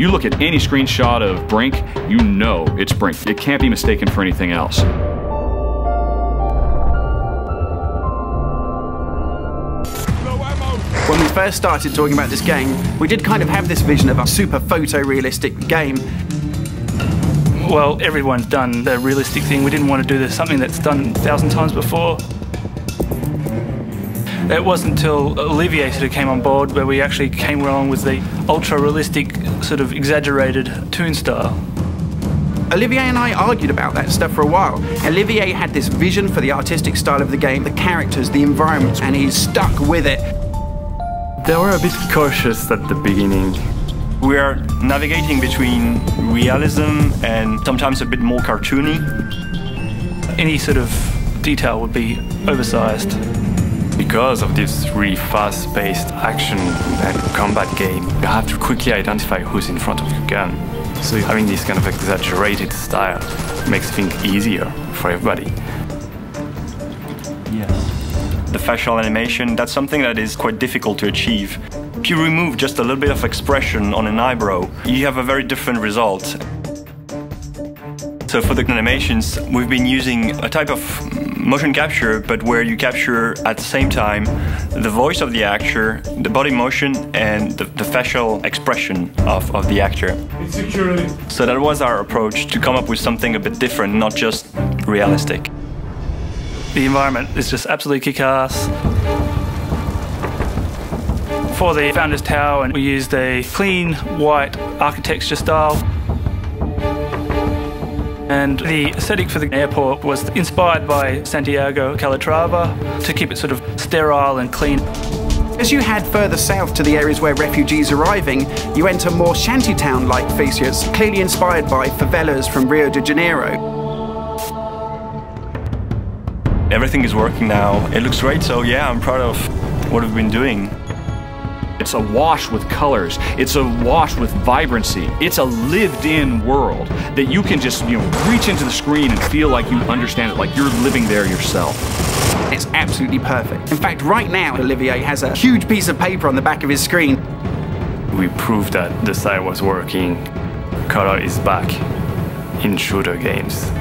You look at any screenshot of BRINK, you know it's BRINK. It can't be mistaken for anything else. When we first started talking about this game, we did kind of have this vision of a super photorealistic game. Well, everyone's done the realistic thing. We didn't want to do something that's done 1,000 times before. It wasn't until Olivier sort of came on board where we actually came along with the ultra-realistic, sort of exaggerated toon style. Olivier and I argued about that stuff for a while. Olivier had this vision for the artistic style of the game, the characters, the environments, and he's stuck with it. They were a bit cautious at the beginning. We are navigating between realism and sometimes a bit more cartoony. Any sort of detail would be oversized. Because of this really fast-paced action and combat game, you have to quickly identify who's in front of your gun. So having this kind of exaggerated style makes things easier for everybody. Yes. The facial animation, that's something that is quite difficult to achieve. If you remove just a little bit of expression on an eyebrow, you have a very different result. So for the animations, we've been using a type of motion capture, but where you capture at the same time the voice of the actor, the body motion, and the facial expression of the actor. So that was our approach, to come up with something a bit different, not just realistic. The environment is just absolutely kick-ass. For the Founders Tower, we used a clean white architecture style. And the aesthetic for the airport was inspired by Santiago Calatrava to keep it sort of sterile and clean. As you head further south to the areas where refugees are arriving, you enter more shantytown-like features, clearly inspired by favelas from Rio de Janeiro. Everything is working now. It looks great, so yeah, I'm proud of what we've been doing. It's awash with colors. It's awash with vibrancy. It's a lived-in world that you can just, reach into the screen and feel like you understand it, like you're living there yourself. It's absolutely perfect. In fact, right now, Olivier has a huge piece of paper on the back of his screen. We proved that the style was working. Color is back in shooter games.